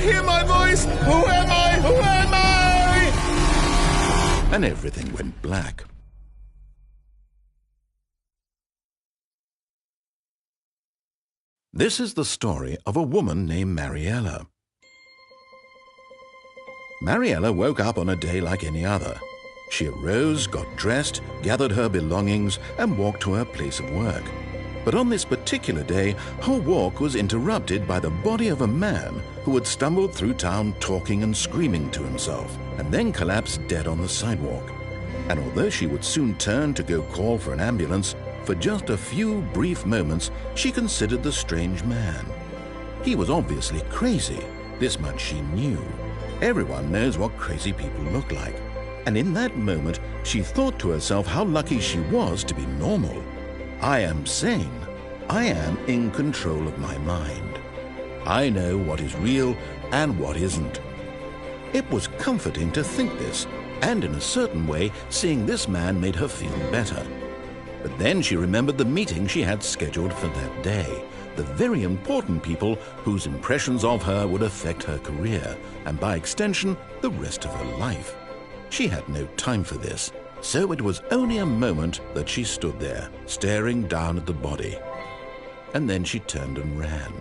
hear my voice? Who am I? Who am I? And everything went black. This is the story of a woman named Mariella. Mariella woke up on a day like any other. She arose, got dressed, gathered her belongings, and walked to her place of work. But on this particular day, her walk was interrupted by the body of a man who had stumbled through town talking and screaming to himself, and then collapsed dead on the sidewalk. And although she would soon turn to go call for an ambulance, for just a few brief moments she considered the strange man. He was obviously crazy, this much she knew. Everyone knows what crazy people look like. And in that moment, she thought to herself how lucky she was to be normal. I am sane. I am in control of my mind. I know what is real and what isn't. It was comforting to think this, and in a certain way, seeing this man made her feel better. But then she remembered the meeting she had scheduled for that day. The very important people whose impressions of her would affect her career, and by extension, the rest of her life. She had no time for this, so it was only a moment that she stood there, staring down at the body. And then she turned and ran.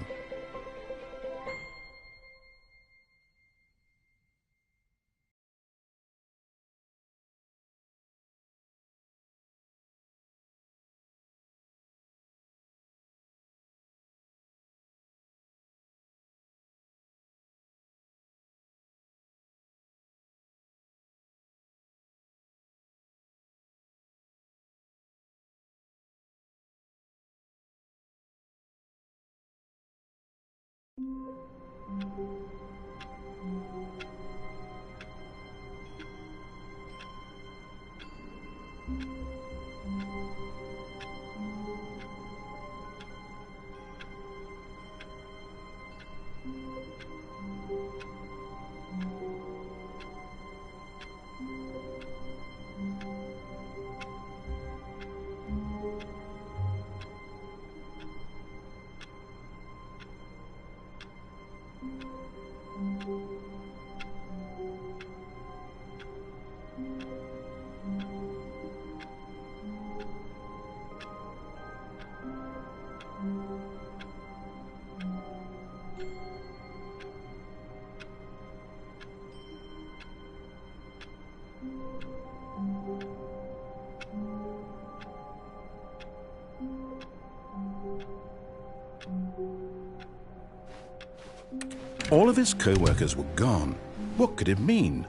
All of his co-workers were gone. What could it mean?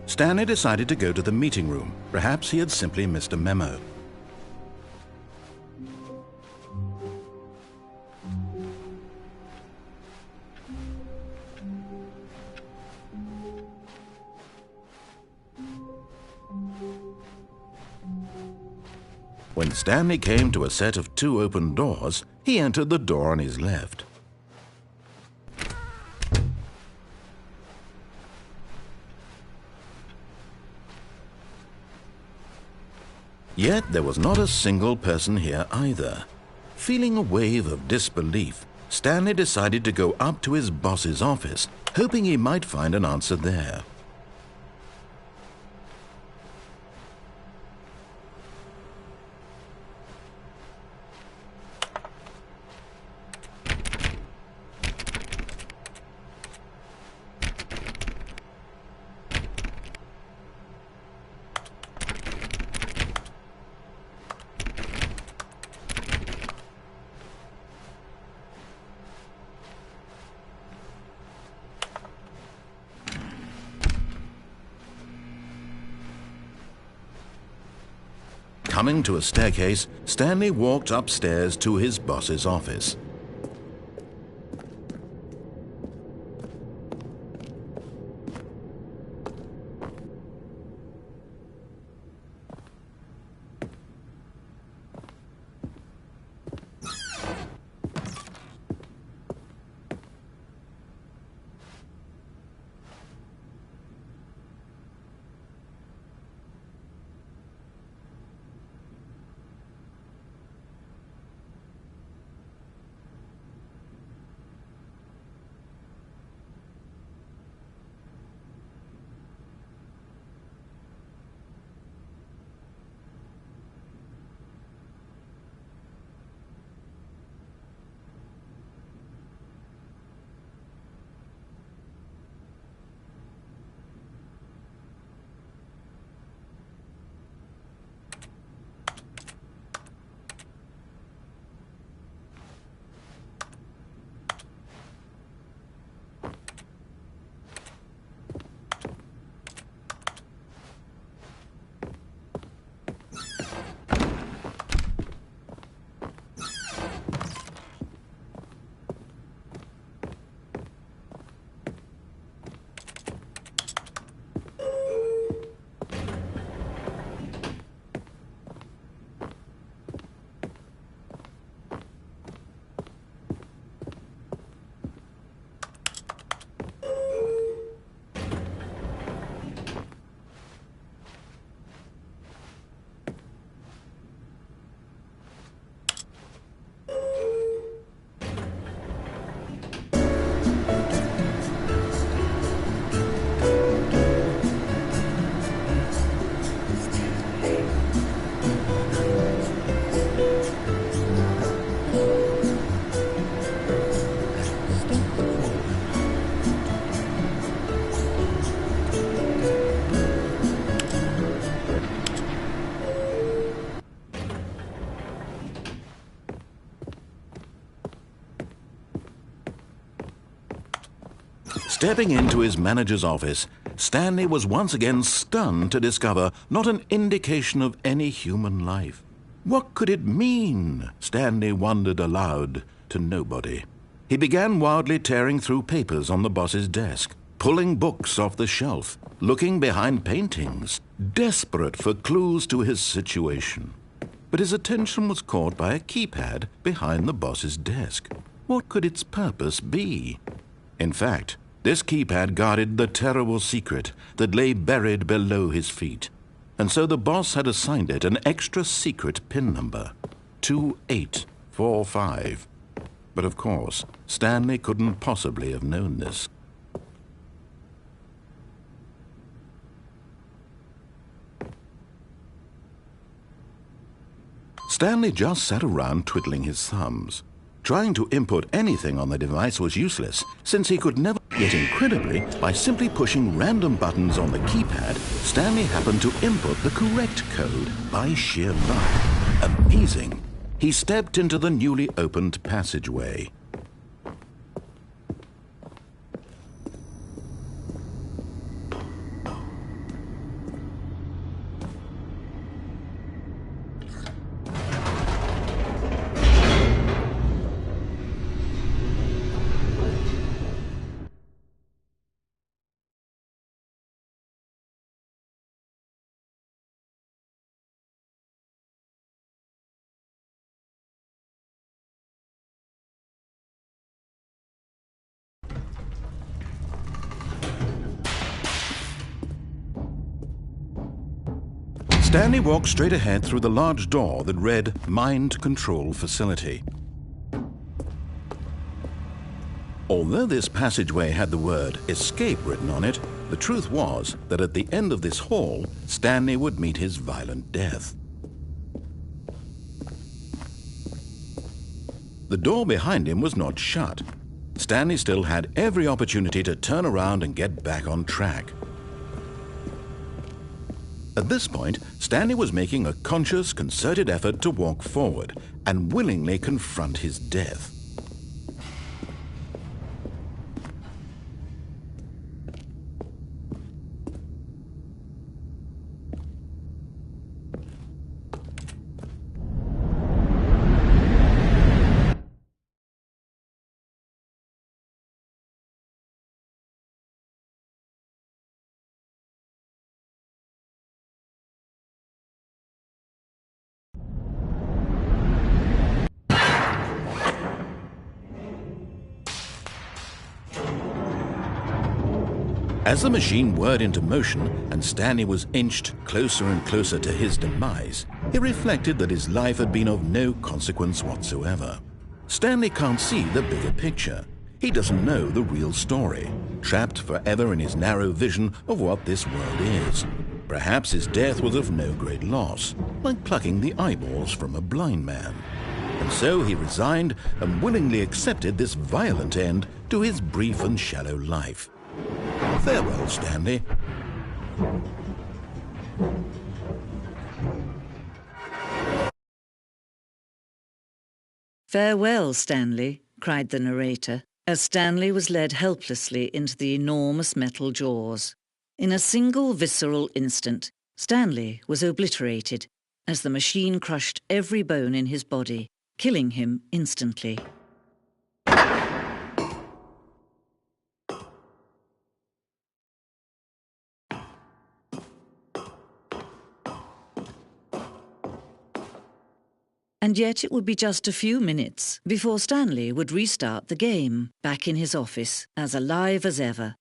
Stanley decided to go to the meeting room. Perhaps he had simply missed a memo. When Stanley came to a set of 2 open doors, he entered the door on his left. Yet there was not a single person here either. Feeling a wave of disbelief, Stanley decided to go up to his boss's office, hoping he might find an answer there. Coming to a staircase, Stanley walked upstairs to his boss's office. Stepping into his manager's office, Stanley was once again stunned to discover not an indication of any human life. What could it mean? Stanley wondered aloud to nobody. He began wildly tearing through papers on the boss's desk, pulling books off the shelf, looking behind paintings, desperate for clues to his situation. But his attention was caught by a keypad behind the boss's desk. What could its purpose be? In fact, this keypad guarded the terrible secret that lay buried below his feet. And so the boss had assigned it an extra secret PIN number, 2845. But of course, Stanley couldn't possibly have known this. Stanley just sat around twiddling his thumbs. Trying to input anything on the device was useless, since he could never. Yet incredibly, by simply pushing random buttons on the keypad, Stanley happened to input the correct code by sheer luck. Amazing! He stepped into the newly opened passageway. Stanley walked straight ahead through the large door that read Mind Control Facility. Although this passageway had the word Escape written on it, the truth was that at the end of this hall, Stanley would meet his violent death. The door behind him was not shut. Stanley still had every opportunity to turn around and get back on track. At this point, Stanley was making a conscious, concerted effort to walk forward and willingly confront his death. As the machine whirred into motion and Stanley was inched closer and closer to his demise, he reflected that his life had been of no consequence whatsoever. Stanley can't see the bigger picture. He doesn't know the real story, trapped forever in his narrow vision of what this world is. Perhaps his death was of no great loss, like plucking the eyeballs from a blind man. And so he resigned and willingly accepted this violent end to his brief and shallow life. Farewell, Stanley. Farewell, Stanley, cried the narrator, as Stanley was led helplessly into the enormous metal jaws. In a single visceral instant, Stanley was obliterated as the machine crushed every bone in his body, killing him instantly. And yet it would be just a few minutes before Stanley would restart the game, back in his office, as alive as ever.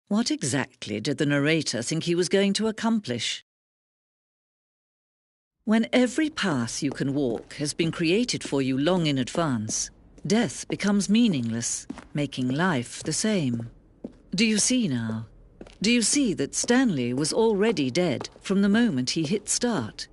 What exactly did the narrator think he was going to accomplish? When every path you can walk has been created for you long in advance, death becomes meaningless, making life the same. Do you see now? Do you see that Stanley was already dead from the moment he hit start?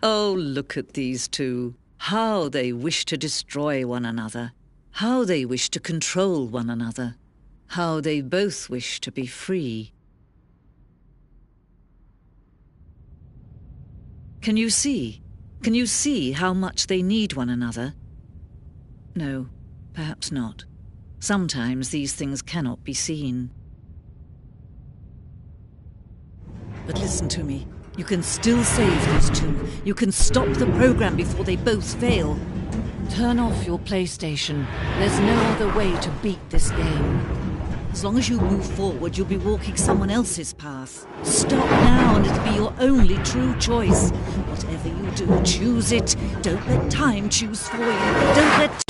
Oh, look at these two. How they wish to destroy one another. How they wish to control one another. How they both wish to be free. Can you see? Can you see how much they need one another? No, perhaps not. Sometimes these things cannot be seen. But listen to me. You can still save these two. You can stop the program before they both fail. Turn off your PlayStation. There's no other way to beat this game. As long as you move forward, you'll be walking someone else's path. Stop now and it'll be your only true choice. Whatever you do, choose it. Don't let time choose for you. Don't let...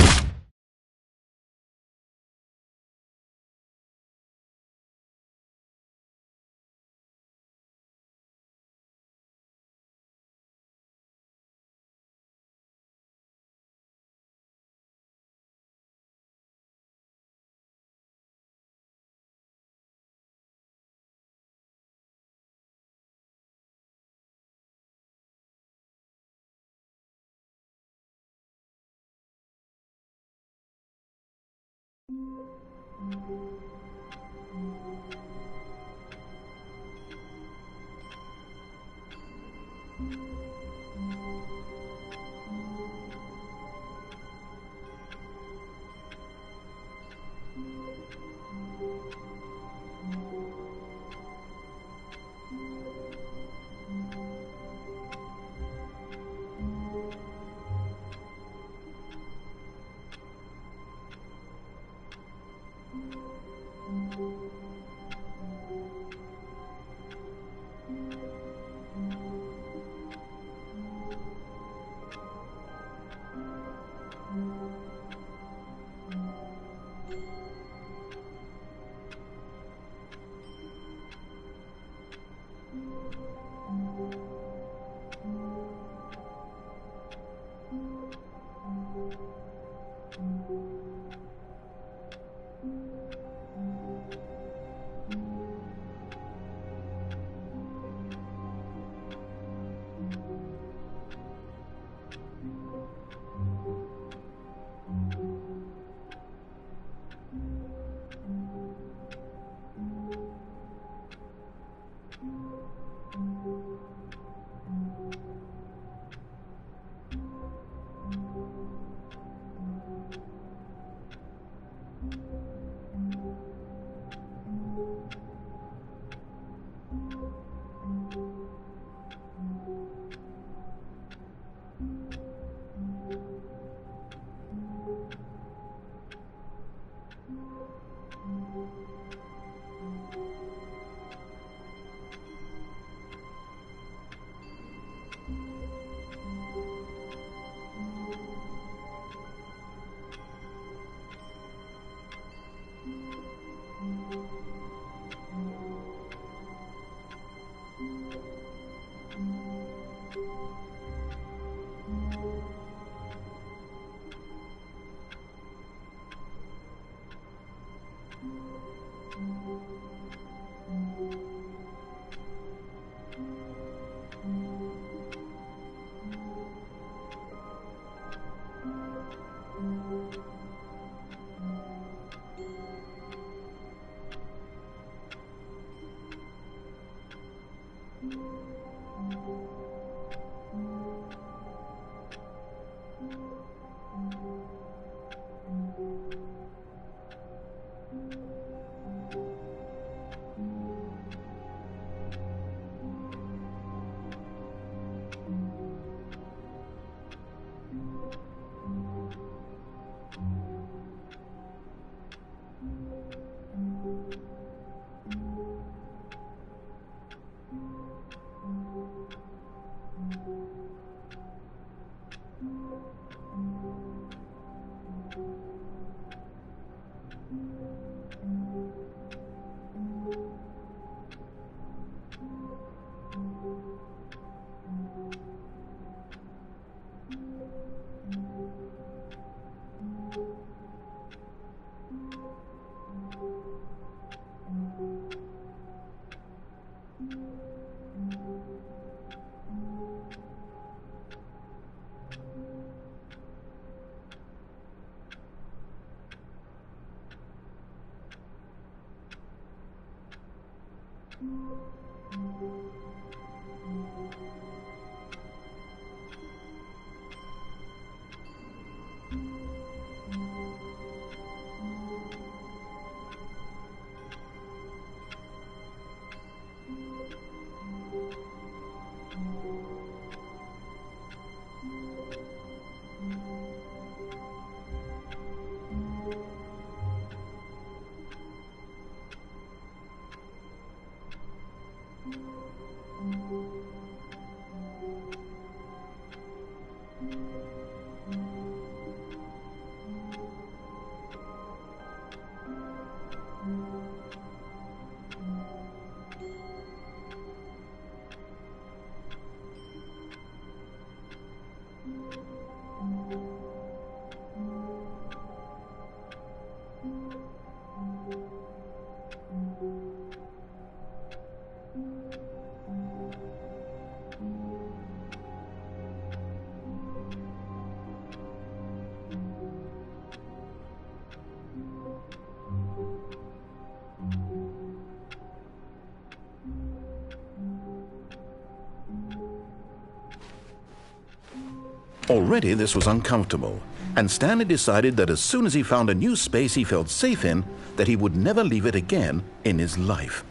Already this was uncomfortable, and Stanley decided that as soon as he found a new space he felt safe in, that he would never leave it again in his life.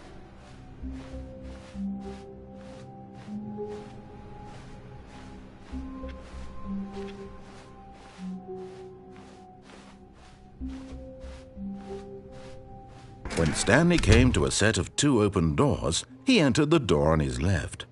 When Stanley came to a set of 2 open doors, he entered the door on his left.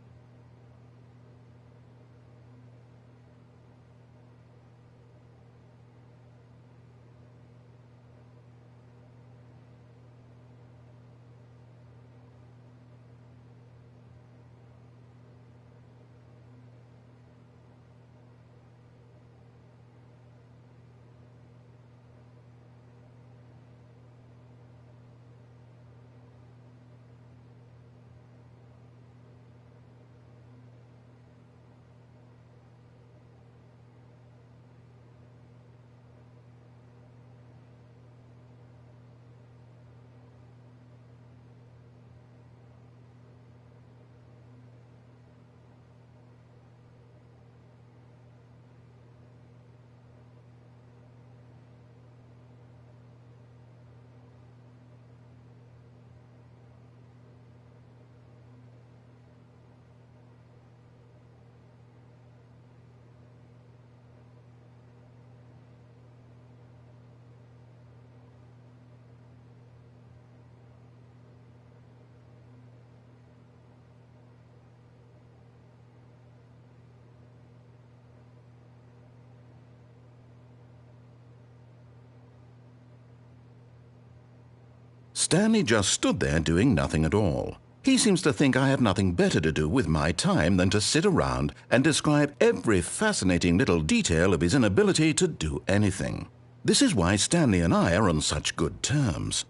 Stanley just stood there doing nothing at all. He seems to think I have nothing better to do with my time than to sit around and describe every fascinating little detail of his inability to do anything. This is why Stanley and I are on such good terms.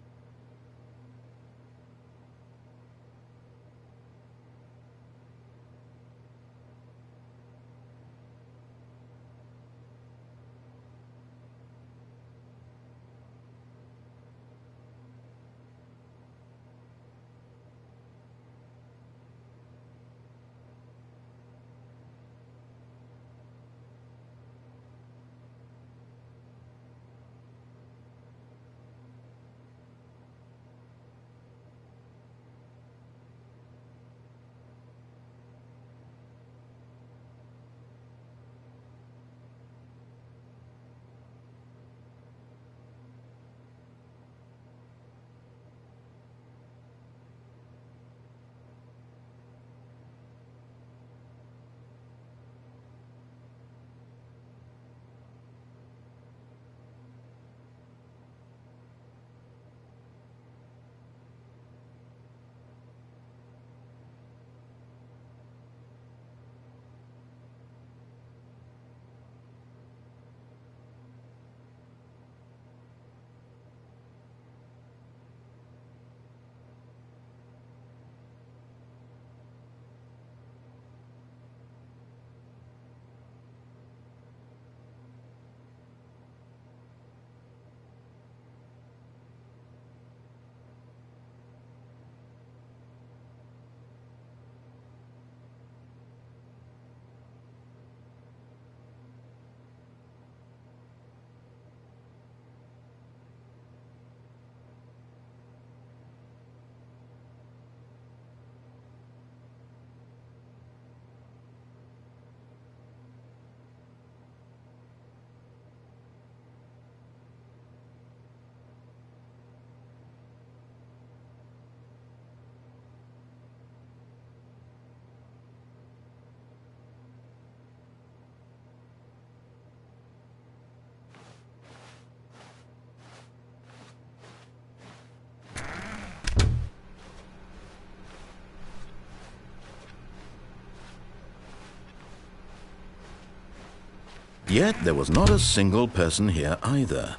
Yet there was not a single person here either.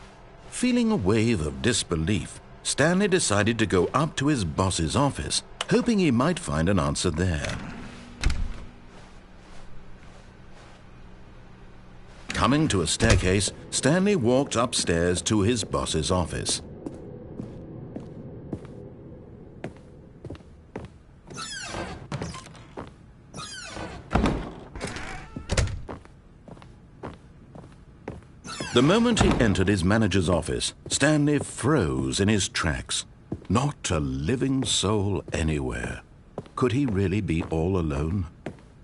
Feeling a wave of disbelief, Stanley decided to go up to his boss's office, hoping he might find an answer there. Coming to a staircase, Stanley walked upstairs to his boss's office. The moment he entered his manager's office, Stanley froze in his tracks. Not a living soul anywhere. Could he really be all alone?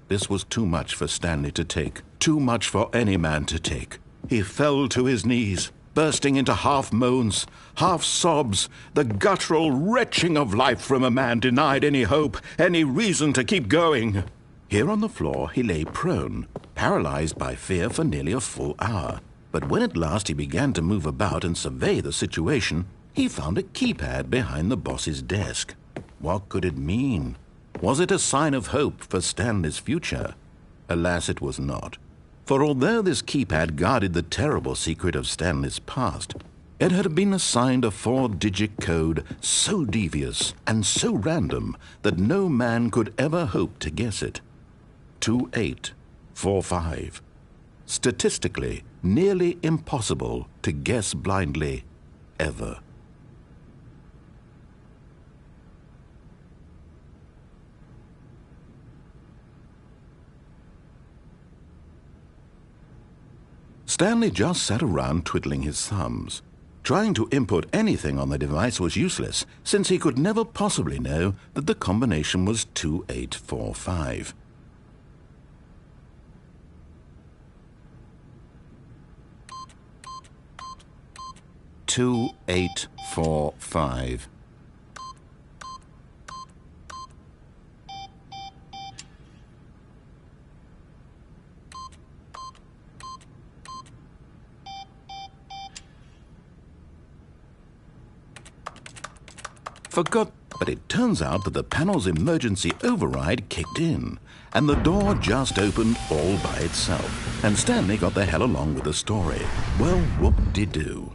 This was too much for Stanley to take, too much for any man to take. He fell to his knees, bursting into half moans, half sobs, the guttural retching of life from a man denied any hope, any reason to keep going. Here on the floor he lay prone, paralyzed by fear for nearly a full hour. But when at last he began to move about and survey the situation, he found a keypad behind the boss's desk. What could it mean? Was it a sign of hope for Stanley's future? Alas, it was not. For although this keypad guarded the terrible secret of Stanley's past, it had been assigned a 4-digit code so devious and so random that no man could ever hope to guess it. 2845. Statistically, nearly impossible to guess blindly, ever. Stanley just sat around twiddling his thumbs. Trying to input anything on the device was useless, since he could never possibly know that the combination was 2845. Two, 8, 4, 5. Forgot, but it turns out that the panel's emergency override kicked in, and the door just opened all by itself, and Stanley got the hell along with the story. Well, whoop-de-doo.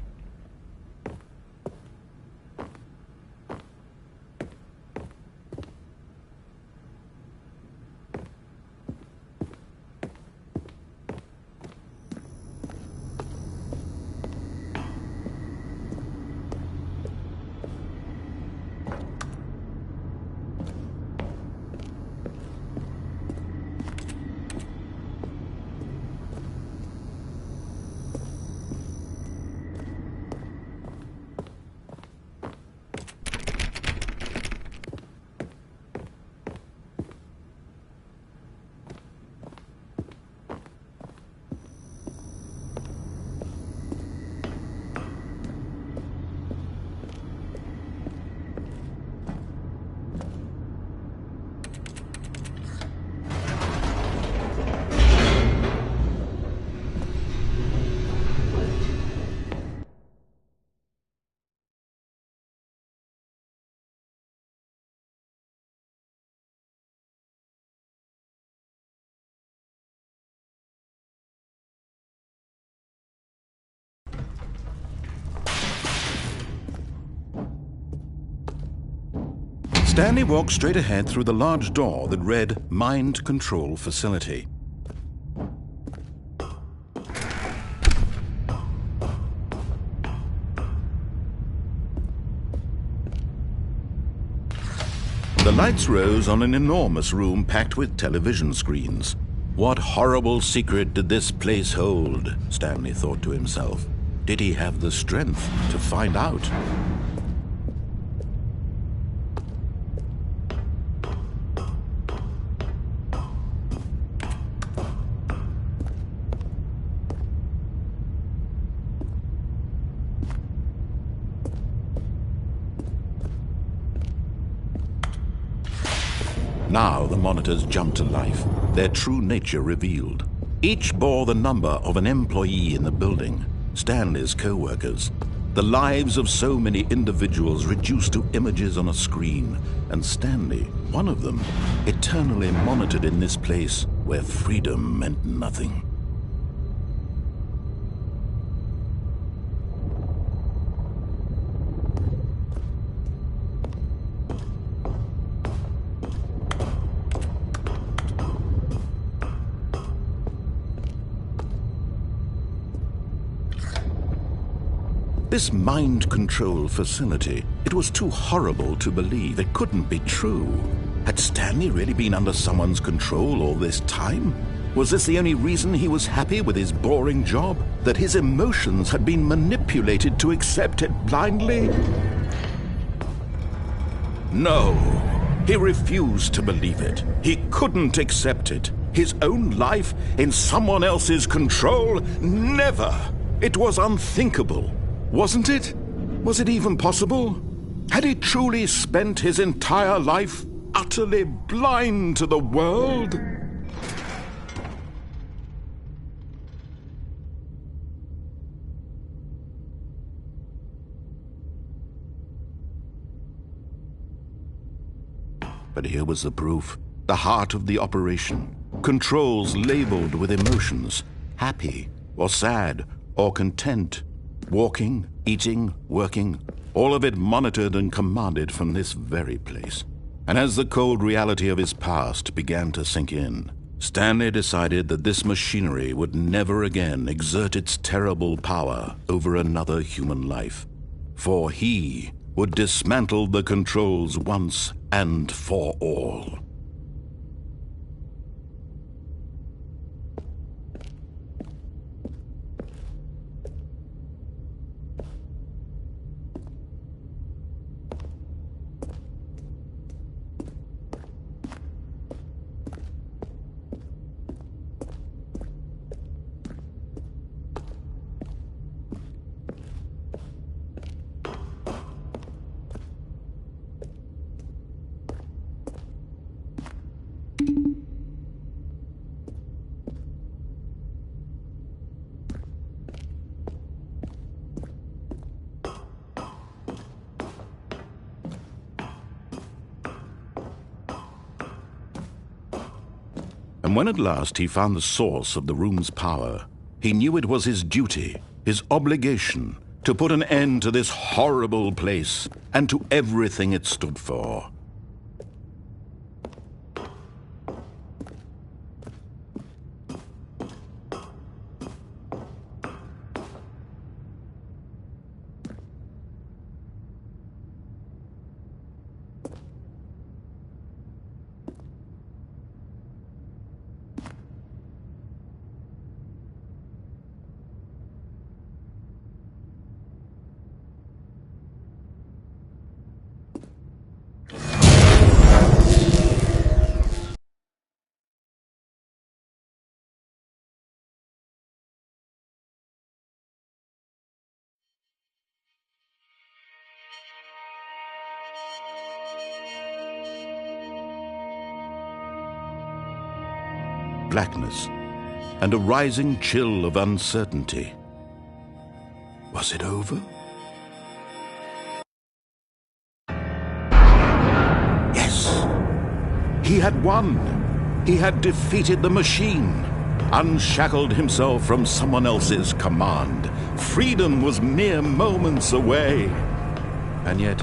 Stanley walked straight ahead through the large door that read Mind Control Facility. The lights rose on an enormous room packed with television screens. What horrible secret did this place hold? Stanley thought to himself. Did he have the strength to find out? Now the monitors jumped to life, their true nature revealed. Each bore the number of an employee in the building, Stanley's co-workers. The lives of so many individuals reduced to images on a screen, and Stanley, one of them, eternally monitored in this place where freedom meant nothing. This mind control facility, it was too horrible to believe. It couldn't be true. Had Stanley really been under someone's control all this time? Was this the only reason he was happy with his boring job? That his emotions had been manipulated to accept it blindly? No, he refused to believe it. He couldn't accept it. His own life in someone else's control? Never! It was unthinkable, wasn't it? Was it even possible? Had he truly spent his entire life utterly blind to the world? But here was the proof. The heart of the operation. Controls labeled with emotions. Happy, or sad, or content. Walking, eating, working. All of it monitored and commanded from this very place. And as the cold reality of his past began to sink in, Stanley decided that this machinery would never again exert its terrible power over another human life. For he would dismantle the controls once and for all. And when at last he found the source of the room's power, he knew it was his duty, his obligation, to put an end to this horrible place and to everything it stood for. Blackness, and a rising chill of uncertainty. Was it over? Yes! He had won! He had defeated the machine, unshackled himself from someone else's command. Freedom was mere moments away. And yet,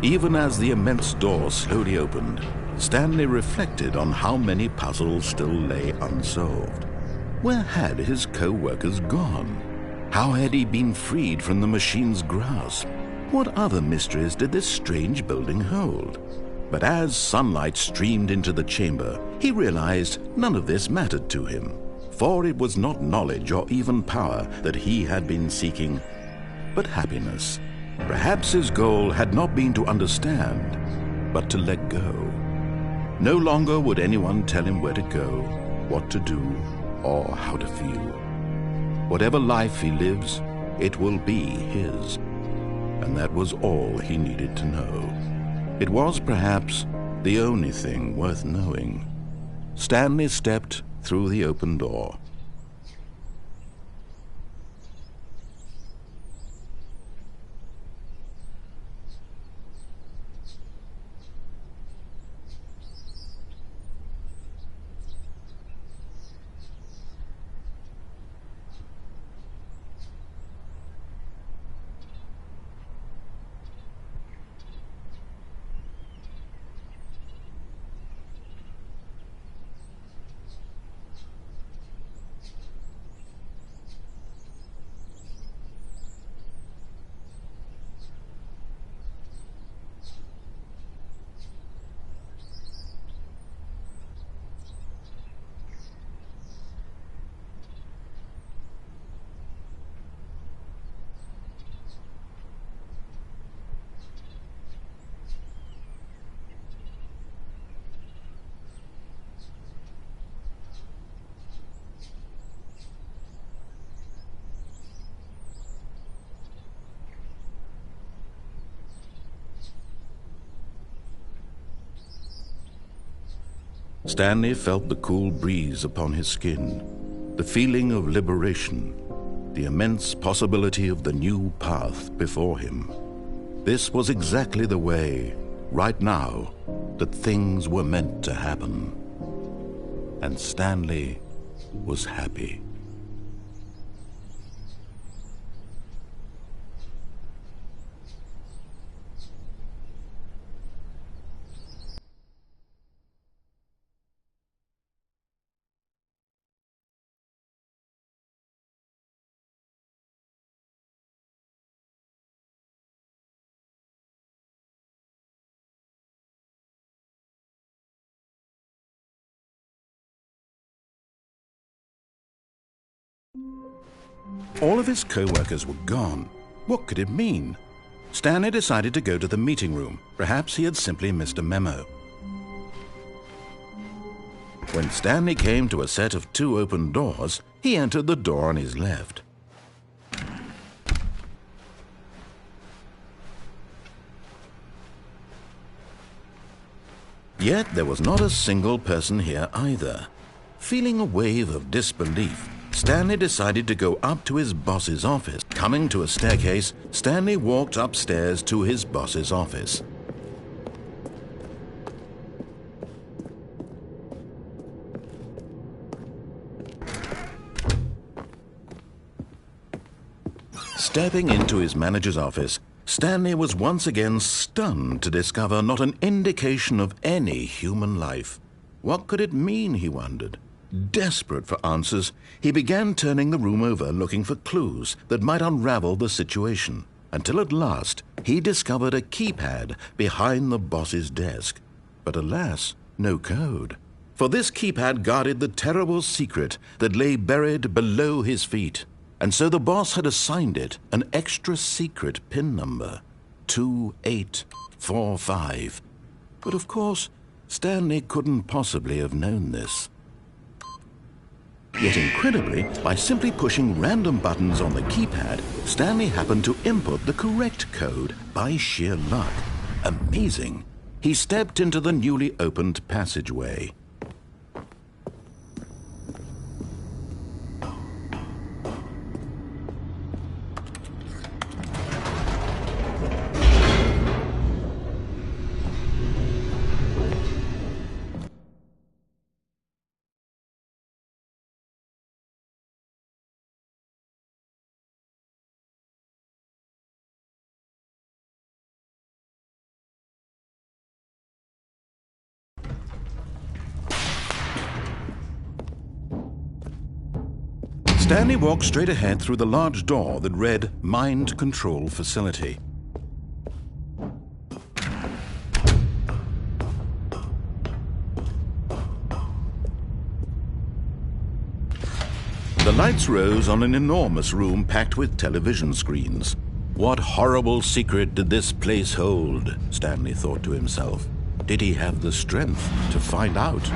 even as the immense door slowly opened, Stanley reflected on how many puzzles still lay unsolved. Where had his co-workers gone? How had he been freed from the machine's grasp? What other mysteries did this strange building hold? But as sunlight streamed into the chamber, he realized none of this mattered to him, for it was not knowledge or even power that he had been seeking, but happiness. Perhaps his goal had not been to understand, but to let go. No longer would anyone tell him where to go, what to do, or how to feel. Whatever life he lives, it will be his. And that was all he needed to know. It was perhaps the only thing worth knowing. Stanley stepped through the open door. Stanley felt the cool breeze upon his skin, the feeling of liberation, the immense possibility of the new path before him. This was exactly the way, right now, that things were meant to happen. And Stanley was happy. All of his co-workers were gone. What could it mean? Stanley decided to go to the meeting room. Perhaps he had simply missed a memo. When Stanley came to a set of 2 open doors, he entered the door on his left. Yet there was not a single person here either. Feeling a wave of disbelief, Stanley decided to go up to his boss's office. Coming to a staircase, Stanley walked upstairs to his boss's office. Stepping into his manager's office, Stanley was once again stunned to discover not an indication of any human life. What could it mean, he wondered. Desperate for answers, he began turning the room over looking for clues that might unravel the situation, until at last he discovered a keypad behind the boss's desk. But alas, no code. For this keypad guarded the terrible secret that lay buried below his feet. And so the boss had assigned it an extra secret PIN number, 2845. But of course, Stanley couldn't possibly have known this. Yet incredibly, by simply pushing random buttons on the keypad, Stanley happened to input the correct code by sheer luck. Amazing! He stepped into the newly opened passageway. Stanley walked straight ahead through the large door that read Mind Control Facility. The lights rose on an enormous room packed with television screens. What horrible secret did this place hold? Stanley thought to himself. Did he have the strength to find out?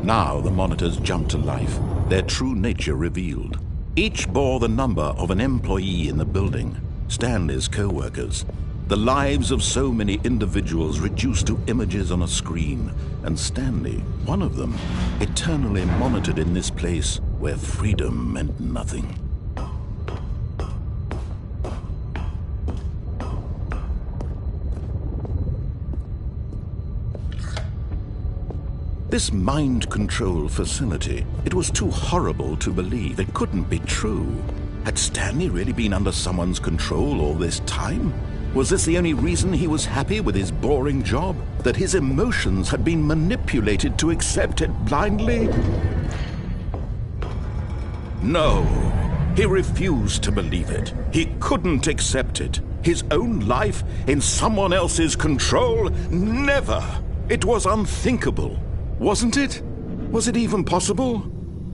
Now the monitors jumped to life, their true nature revealed. Each bore the number of an employee in the building, Stanley's co-workers. The lives of so many individuals reduced to images on a screen, and Stanley, one of them, eternally monitored in this place where freedom meant nothing. This mind control facility, it was too horrible to believe. It couldn't be true. Had Stanley really been under someone's control all this time? Was this the only reason he was happy with his boring job? That his emotions had been manipulated to accept it blindly? No, he refused to believe it. He couldn't accept it. His own life in someone else's control? Never! It was unthinkable. Wasn't it? Was it even possible?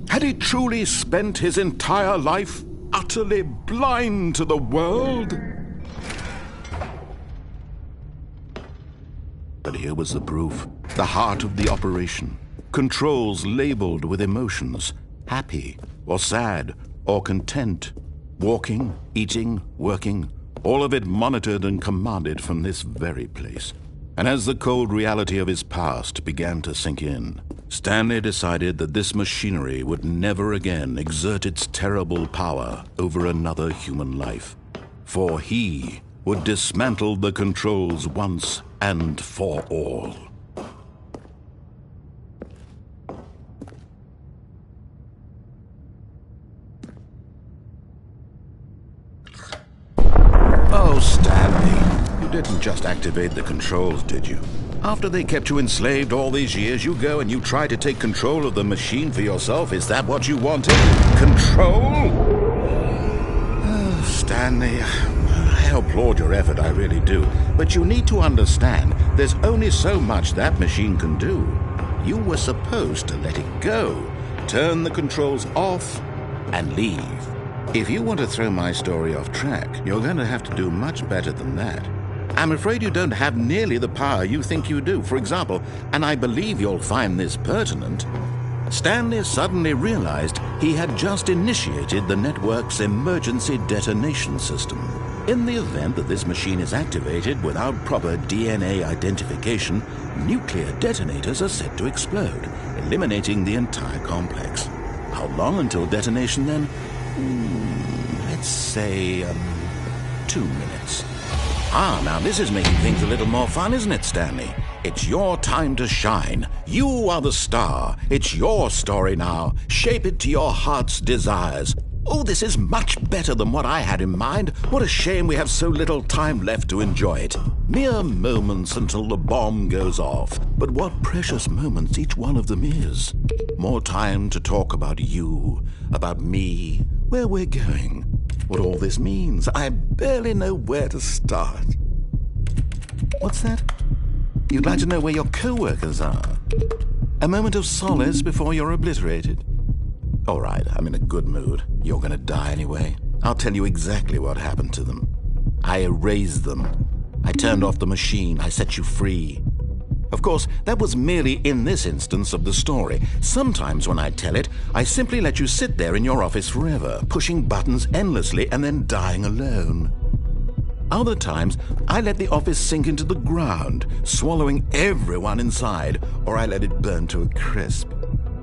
Had he truly spent his entire life utterly blind to the world? But here was the proof, the heart of the operation. Controls labeled with emotions, happy or sad or content. Walking, eating, working, all of it monitored and commanded from this very place. And as the cold reality of his past began to sink in, Stanley decided that this machinery would never again exert its terrible power over another human life. For he would dismantle the controls once and for all. Oh, Stanley, you didn't just activate the controls, did you? After they kept you enslaved all these years, you go and you try to take control of the machine for yourself. Is that what you wanted? Control? Oh, Stanley, I applaud your effort, I really do. But you need to understand, there's only so much that machine can do. You were supposed to let it go, turn the controls off, and leave. If you want to throw my story off track, you're going to have to do much better than that. I'm afraid you don't have nearly the power you think you do. For example, and I believe you'll find this pertinent, Stanley suddenly realized he had just initiated the network's emergency detonation system. In the event that this machine is activated without proper DNA identification, nuclear detonators are set to explode, eliminating the entire complex. How long until detonation then? Let's say 2 minutes. Now this is making things a little more fun, isn't it, Stanley? It's your time to shine. You are the star. It's your story now. Shape it to your heart's desires. Oh, this is much better than what I had in mind. What a shame we have so little time left to enjoy it. Mere moments until the bomb goes off. But what precious moments each one of them is. More time to talk about you, about me, where we're going, what all this means. I barely know where to start. What's that? You'd like to know where your co-workers are? A moment of solace before you're obliterated. All right, I'm in a good mood. You're going to die anyway. I'll tell you exactly what happened to them. I erased them. I turned off the machine. I set you free. Of course, that was merely in this instance of the story. Sometimes when I tell it, I simply let you sit there in your office forever, pushing buttons endlessly and then dying alone. Other times, I let the office sink into the ground, swallowing everyone inside, or I let it burn to a crisp.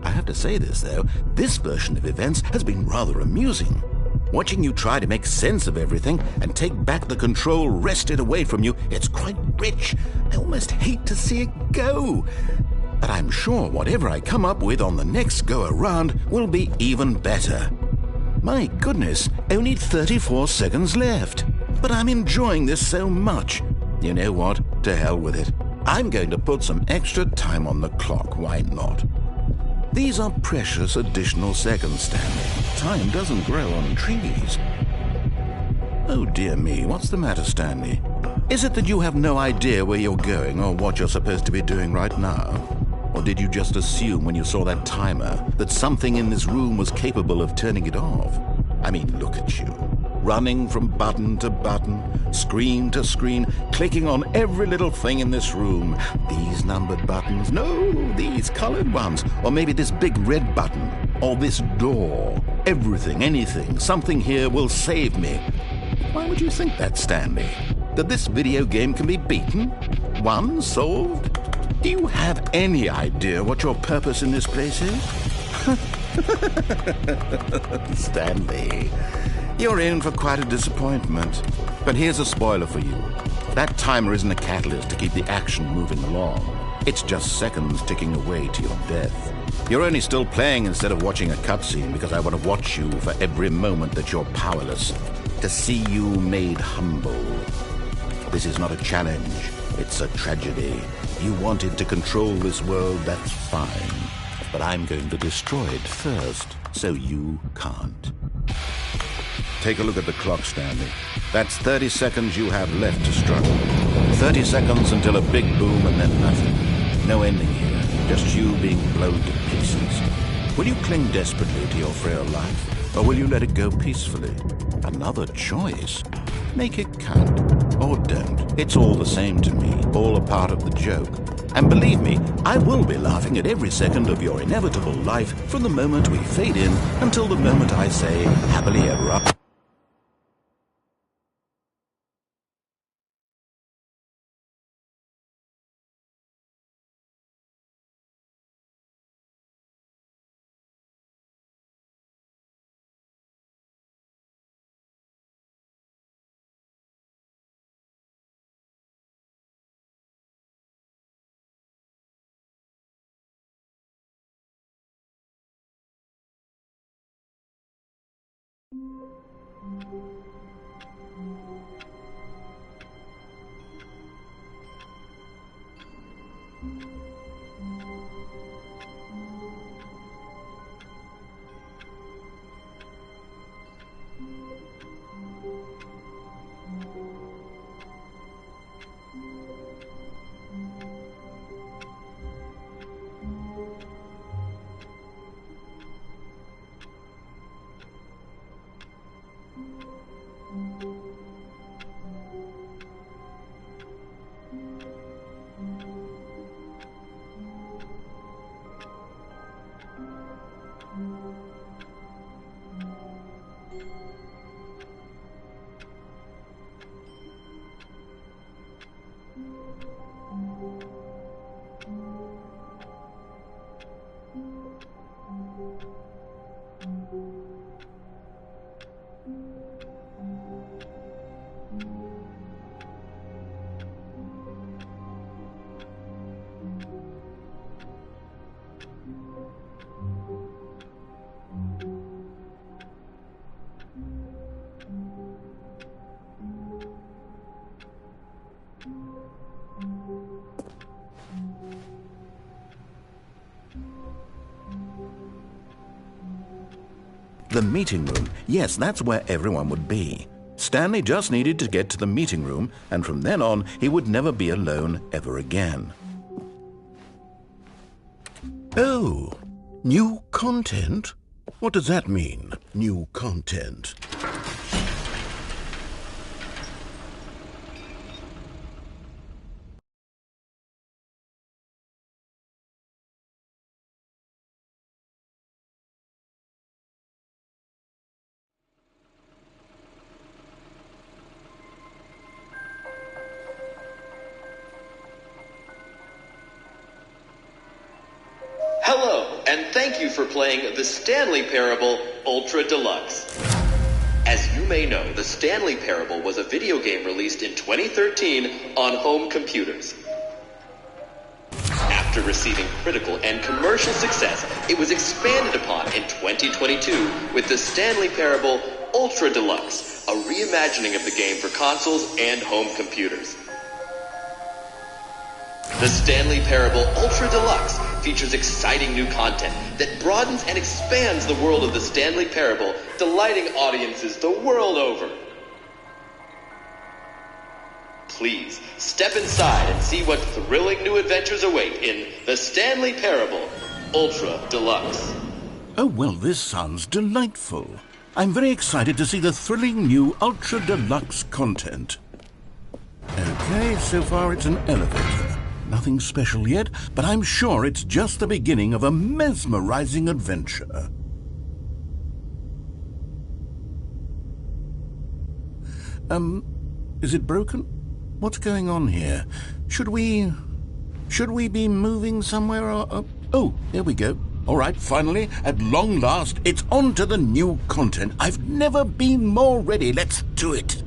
I have to say this, though, this version of events has been rather amusing. Watching you try to make sense of everything and take back the control wrested away from you, it's quite rich. I almost hate to see it go. But I'm sure whatever I come up with on the next go-around will be even better. My goodness, only 34 seconds left. But I'm enjoying this so much. You know what? To hell with it. I'm going to put some extra time on the clock, why not? These are precious additional seconds, Stanley. Time doesn't grow on trees. Oh dear me, what's the matter, Stanley? Is it that you have no idea where you're going or what you're supposed to be doing right now? Or did you just assume when you saw that timer that something in this room was capable of turning it off? I mean, look at you. Running from button to button, screen to screen, clicking on every little thing in this room. These numbered buttons, no, these colored ones, or maybe this big red button, or this door. Everything, anything, something here will save me. Why would you think that, Stanley? That this video game can be beaten? Won? Solved? Do you have any idea what your purpose in this place is? Stanley, you're in for quite a disappointment. But here's a spoiler for you. That timer isn't a catalyst to keep the action moving along. It's just seconds ticking away to your death. You're only still playing instead of watching a cutscene because I want to watch you for every moment that you're powerless. To see you made humble. This is not a challenge. It's a tragedy. You wanted to control this world, that's fine. But I'm going to destroy it first, so you can't. Take a look at the clock, Stanley. That's 30 seconds you have left to struggle. 30 seconds until a big boom and then nothing. No ending here, just you being blown to pieces. Will you cling desperately to your frail life, or will you let it go peacefully? Another choice. Make it count, or don't. It's all the same to me, all a part of the joke. And believe me, I will be laughing at every second of your inevitable life from the moment we fade in until the moment I say happily ever after. The meeting room. Yes, that's where everyone would be. Stanley just needed to get to the meeting room, and from then on, he would never be alone ever again. Oh, new content? What does that mean, new content? Hello, and thank you for playing the Stanley Parable Ultra Deluxe. As you may know, the Stanley Parable was a video game released in 2013 on home computers. After receiving critical and commercial success, it was expanded upon in 2022 with the Stanley Parable Ultra Deluxe, a reimagining of the game for consoles and home computers. The Stanley Parable Ultra Deluxe features exciting new content that broadens and expands the world of the Stanley Parable, delighting audiences the world over. Please, step inside and see what thrilling new adventures await in the Stanley Parable Ultra Deluxe. Oh, well, this sounds delightful. I'm very excited to see the thrilling new Ultra Deluxe content. Okay, so far it's an elevator. Nothing special yet, but I'm sure it's just the beginning of a mesmerizing adventure. Is it broken? What's going on here? Should we be moving somewhere or... Oh, here we go. All right, finally, at long last, it's on to the new content. I've never been more ready. Let's do it.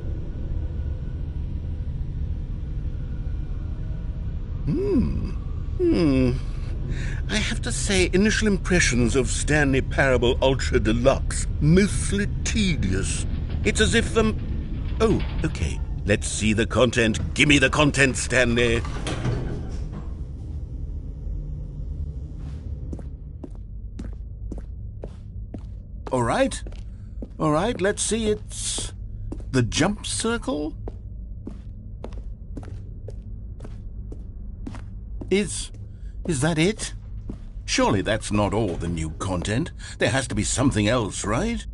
I have to say, initial impressions of Stanley Parable Ultra Deluxe, mostly tedious. It's as if, Oh, okay. Let's see the content. Gimme the content, Stanley. All right, let's see. It's the jump circle. Is that it? Surely that's not all the new content. There has to be something else, right?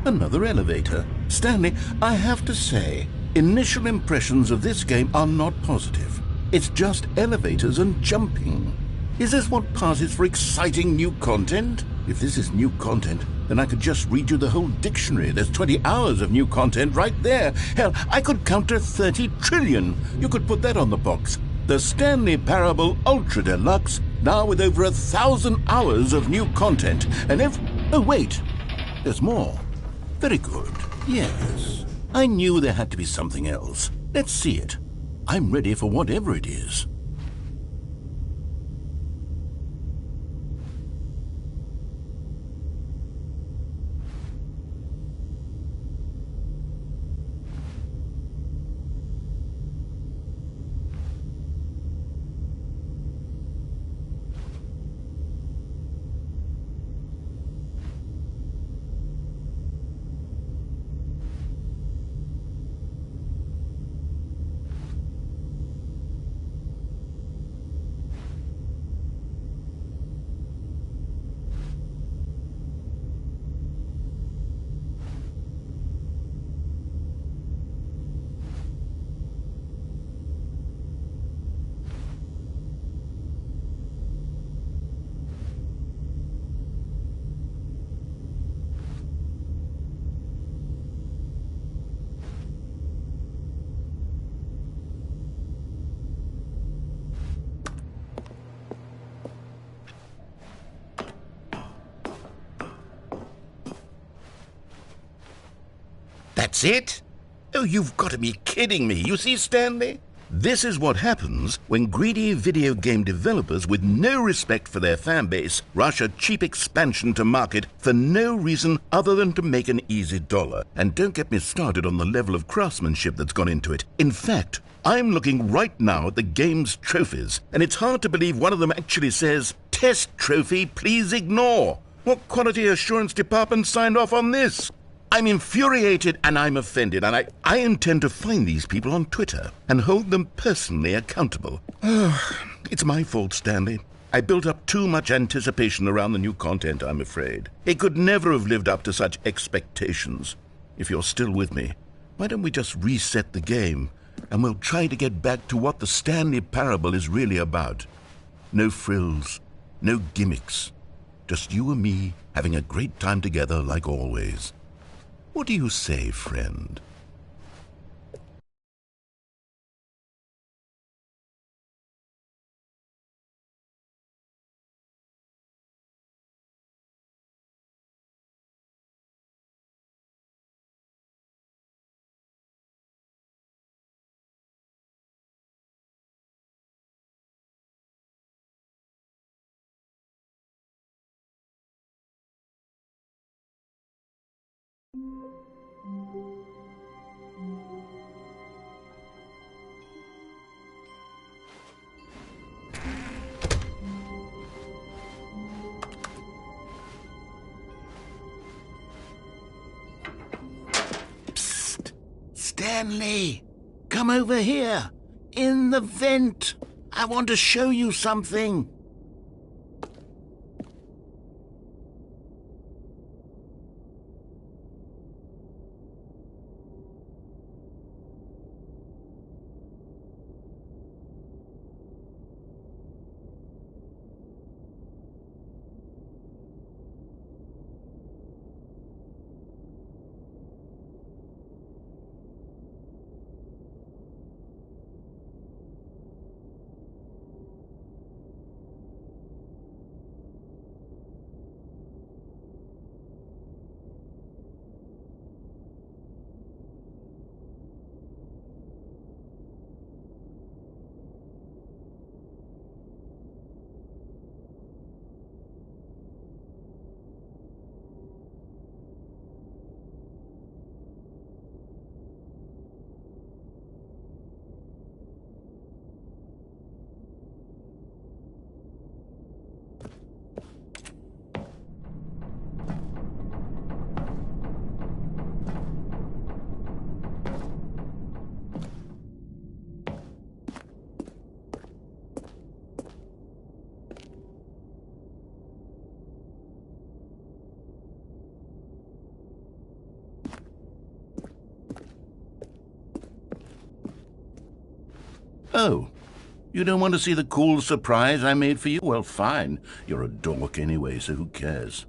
Another elevator. Stanley, I have to say, initial impressions of this game are not positive. It's just elevators and jumping. Is this what passes for exciting new content? If this is new content, then I could just read you the whole dictionary. There's 20 hours of new content right there. Hell, I could count to 30 trillion. You could put that on the box. The Stanley Parable Ultra Deluxe, now with over 1,000 hours of new content. And oh, wait. There's more. Very good. Yes. I knew there had to be something else. Let's see it. I'm ready for whatever it is. That's it? Oh, you've got to be kidding me. You see, Stanley? This is what happens when greedy video game developers with no respect for their fan base rush a cheap expansion to market for no reason other than to make an easy dollar. And don't get me started on the level of craftsmanship that's gone into it. In fact, I'm looking right now at the game's trophies, and it's hard to believe one of them actually says, "Test trophy, please ignore." What quality assurance department signed off on this? I'm infuriated and I'm offended, and I intend to find these people on Twitter and hold them personally accountable. It's my fault, Stanley. I built up too much anticipation around the new content, I'm afraid. It could never have lived up to such expectations. If you're still with me, why don't we just reset the game, and we'll try to get back to what the Stanley Parable is really about. No frills, no gimmicks. Just you and me having a great time together like always. What do you say, friend? Stanley, come over here. In the vent. I want to show you something. Oh, you don't want to see the cool surprise I made for you? Well, fine. You're a dork anyway, so who cares?